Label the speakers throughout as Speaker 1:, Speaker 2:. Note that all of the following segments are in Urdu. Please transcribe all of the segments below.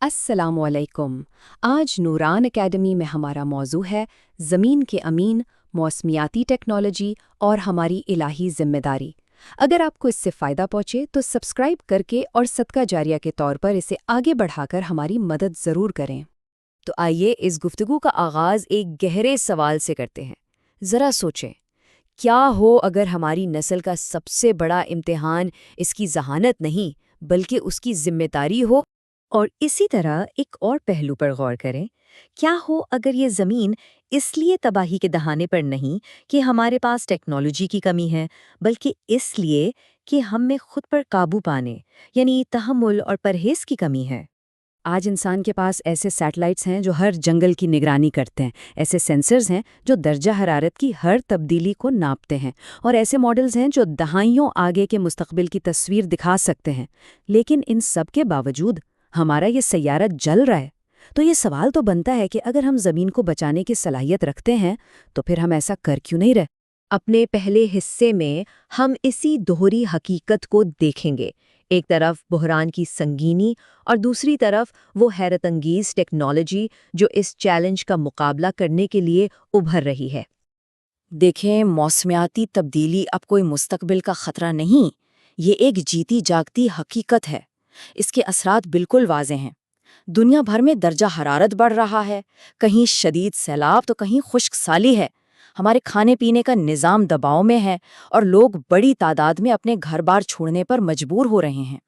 Speaker 1: السلام علیکم۔ آج نوران اکیڈمی میں ہمارا موضوع ہے زمین کے امین، موسمیاتی ٹیکنالوجی اور ہماری الہی ذمہ داری۔ اگر آپ کو اس سے فائدہ پہنچے تو سبسکرائب کر کے اور صدقہ جاریہ کے طور پر اسے آگے بڑھا کر ہماری مدد ضرور کریں۔
Speaker 2: تو آئیے اس گفتگو کا آغاز ایک گہرے سوال سے کرتے ہیں۔ ذرا سوچیں، کیا ہو اگر ہماری نسل کا سب سے بڑا امتحان اس کی ذہانت نہیں بلکہ اس کی ذمہ داری ہو؟
Speaker 3: اور اسی طرح ایک اور پہلو پر غور کریں، کیا ہو اگر یہ زمین اس لیے تباہی کے دہانے پر نہیں کہ ہمارے پاس ٹیکنالوجی کی کمی ہے، بلکہ اس لیے کہ ہم میں خود پر قابو پانے یعنی تحمل اور پرہیز کی کمی ہے۔
Speaker 2: آج انسان کے پاس ایسے سیٹلائٹس ہیں جو ہر جنگل کی نگرانی کرتے ہیں، ایسے سینسرز ہیں جو درجہ حرارت کی ہر تبدیلی کو ناپتے ہیں، اور ایسے ماڈلز ہیں جو دہائیوں آگے کے مستقبل کی تصویر دکھا سکتے ہیں۔ لیکن ان سب کے باوجود ہمارا یہ سیارہ جل رہا ہے۔ تو یہ سوال تو بنتا ہے کہ اگر ہم زمین کو بچانے کی صلاحیت رکھتے ہیں تو پھر ہم ایسا کر کیوں نہیں رہے؟
Speaker 3: اپنے پہلے حصے میں ہم اسی دوہری حقیقت کو دیکھیں گے، ایک طرف بحران کی سنگینی اور دوسری طرف وہ حیرت انگیز ٹیکنالوجی جو اس چیلنج کا مقابلہ کرنے کے لیے ابھر رہی ہے۔
Speaker 2: دیکھیں، موسمیاتی تبدیلی اب کوئی مستقبل کا خطرہ نہیں، یہ ایک جیتی جاگتی حقیقت ہے۔ اس کے اثرات بالکل واضح ہیں۔ دنیا بھر میں درجہ حرارت بڑھ رہا ہے، کہیں شدید سیلاب تو کہیں خشک سالی ہے۔ ہمارے کھانے پینے کا نظام دباؤ میں ہے اور لوگ بڑی تعداد میں اپنے گھر بار چھوڑنے پر مجبور ہو رہے ہیں۔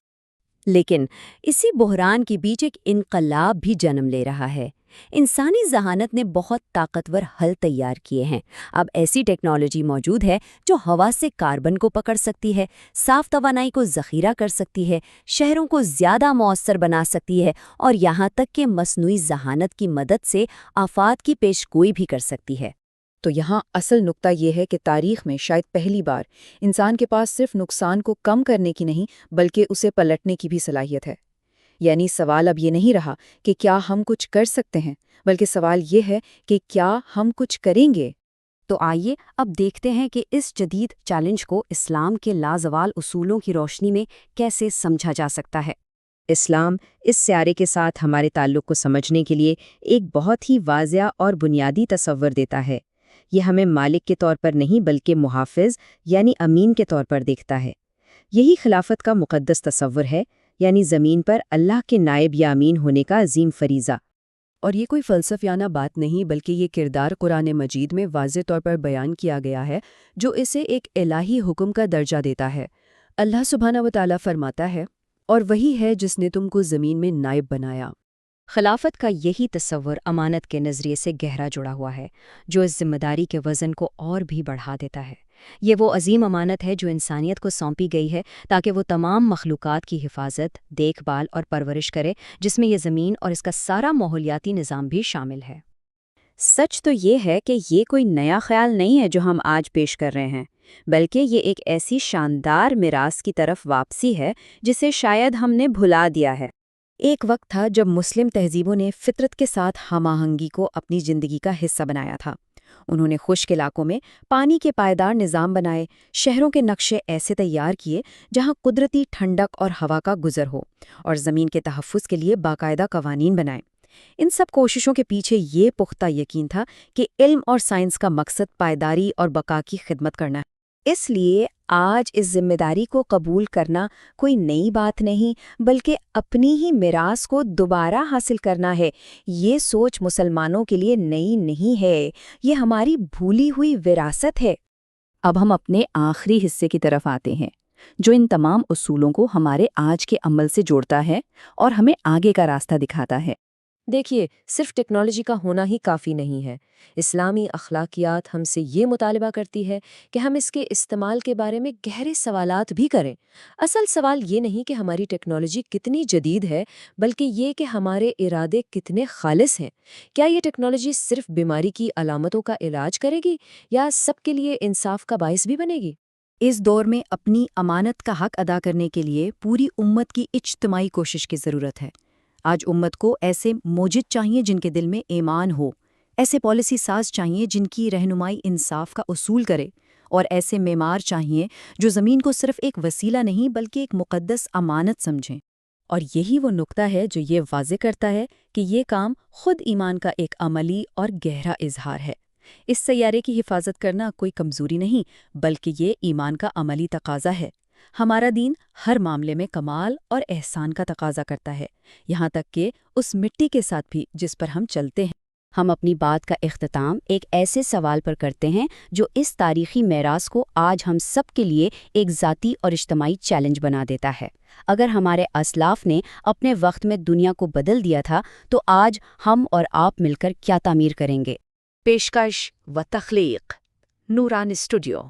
Speaker 3: لیکن اسی بحران کے بیچ ایک انقلاب بھی جنم لے رہا ہے۔ انسانی ذہانت نے بہت طاقتور حل تیار کیے ہیں۔ اب ایسی ٹیکنالوجی موجود ہے جو ہوا سے کاربن کو پکڑ سکتی ہے، صاف توانائی کو ذخیرہ کر سکتی ہے، شہروں کو زیادہ مؤثر بنا سکتی ہے، اور یہاں تک کہ مصنوعی ذہانت کی مدد سے آفات کی پیشگوئی بھی کر سکتی ہے۔
Speaker 4: تو یہاں اصل نقطہ یہ ہے کہ تاریخ میں شاید پہلی بار انسان کے پاس صرف نقصان کو کم کرنے کی نہیں بلکہ اسے پلٹنے کی بھی صلاحیت ہے۔ یعنی سوال اب یہ نہیں رہا کہ کیا ہم کچھ کر سکتے ہیں، بلکہ سوال یہ ہے کہ کیا ہم کچھ کریں گے۔
Speaker 2: تو آئیے اب دیکھتے ہیں کہ اس جدید چیلنج کو اسلام کے لازوال اصولوں کی روشنی میں کیسے سمجھا جا سکتا ہے۔
Speaker 1: اسلام اس سیارے کے ساتھ ہمارے تعلق کو سمجھنے کے لیے ایک بہت ہی واضح اور بنیادی تصور دیتا ہے۔ یہ ہمیں مالک کے طور پر نہیں بلکہ محافظ یعنی امین کے طور پر دیکھتا ہے۔ یہی خلافت کا مقدس تصور ہے، یعنی زمین پر اللہ کے نائب یا امین ہونے کا عظیم فریضہ۔
Speaker 5: اور یہ کوئی فلسفیانہ بات نہیں بلکہ یہ کردار قرآن مجید میں واضح طور پر بیان کیا گیا ہے، جو اسے ایک الہی حکم کا درجہ دیتا ہے۔ اللہ سبحانہ و تعالیٰ فرماتا ہے، اور وہی ہے جس نے تم کو زمین میں نائب بنایا۔
Speaker 3: خلافت کا یہی تصور امانت کے نظریے سے گہرا جڑا ہوا ہے، جو اس ذمہ داری کے وزن کو اور بھی بڑھا دیتا ہے۔ یہ وہ عظیم امانت ہے جو انسانیت کو سونپی گئی ہے تاکہ وہ تمام مخلوقات کی حفاظت، دیکھ بھال اور پرورش کرے، جس میں یہ زمین اور اس کا سارا ماحولیاتی نظام بھی شامل ہے۔
Speaker 2: سچ تو یہ ہے کہ یہ کوئی نیا خیال نہیں ہے جو ہم آج پیش کر رہے ہیں، بلکہ یہ ایک ایسی شاندار میراث کی طرف واپسی ہے جسے شاید ہم نے بھلا دیا ہے۔
Speaker 4: ایک وقت تھا جب مسلم تہذیبوں نے فطرت کے ساتھ ہم آہنگی کو اپنی زندگی کا حصہ بنایا تھا۔ انہوں نے خشک علاقوں میں پانی کے پائیدار نظام بنائے، شہروں کے نقشے ایسے تیار کیے جہاں قدرتی ٹھنڈک اور ہوا کا گزر ہو، اور زمین کے تحفظ کے لیے باقاعدہ قوانین بنائے۔ ان سب کوششوں کے پیچھے یہ پختہ یقین تھا کہ علم اور سائنس کا مقصد پائیداری اور بقا کی خدمت کرنا ہے۔
Speaker 3: اس لیے آج اس ذمہ داری کو قبول کرنا کوئی نئی بات نہیں بلکہ اپنی ہی میراث کو دوبارہ حاصل کرنا ہے۔ یہ سوچ مسلمانوں کے لیے نئی نہیں ہے، یہ ہماری بھولی ہوئی وراثت ہے۔
Speaker 4: اب ہم اپنے آخری حصے کی طرف آتے ہیں، جو ان تمام اصولوں کو ہمارے آج کے عمل سے جوڑتا ہے اور ہمیں آگے کا راستہ دکھاتا ہے۔
Speaker 6: دیکھیے، صرف ٹیکنالوجی کا ہونا ہی کافی نہیں ہے۔ اسلامی اخلاقیات ہم سے یہ مطالبہ کرتی ہے کہ ہم اس کے استعمال کے بارے میں گہرے سوالات بھی کریں۔ اصل سوال یہ نہیں کہ ہماری ٹیکنالوجی کتنی جدید ہے، بلکہ یہ کہ ہمارے ارادے کتنے خالص ہیں۔ کیا یہ ٹیکنالوجی صرف بیماری کی علامتوں کا علاج کرے گی یا سب کے لیے انصاف کا باعث بھی بنے گی؟
Speaker 4: اس دور میں اپنی امانت کا حق ادا کرنے کے لیے پوری امت کی اجتماعی کوشش کی ضرورت ہے۔ آج امت کو ایسے موجد چاہیے جن کے دل میں ایمان ہو، ایسے پالیسی ساز چاہیے جن کی رہنمائی انصاف کا اصول کرے، اور ایسے معمار چاہیے جو زمین کو صرف ایک وسیلہ نہیں بلکہ ایک مقدس امانت سمجھیں۔
Speaker 2: اور یہی وہ نقطہ ہے جو یہ واضح کرتا ہے کہ یہ کام خود ایمان کا ایک عملی اور گہرا اظہار ہے۔ اس سیارے کی حفاظت کرنا کوئی کمزوری نہیں، بلکہ یہ ایمان کا عملی تقاضا ہے۔ ہمارا دین ہر معاملے میں کمال اور احسان کا تقاضا کرتا ہے، یہاں تک کہ اس مٹی کے ساتھ بھی جس پر ہم چلتے ہیں۔
Speaker 3: ہم اپنی بات کا اختتام ایک ایسے سوال پر کرتے ہیں جو اس تاریخی میراث کو آج ہم سب کے لیے ایک ذاتی اور اجتماعی چیلنج بنا دیتا ہے۔ اگر ہمارے اسلاف نے اپنے وقت میں دنیا کو بدل دیا تھا تو آج ہم اور آپ مل کر کیا تعمیر کریں گے؟
Speaker 4: پیشکش و تخلیق نوران اسٹوڈیو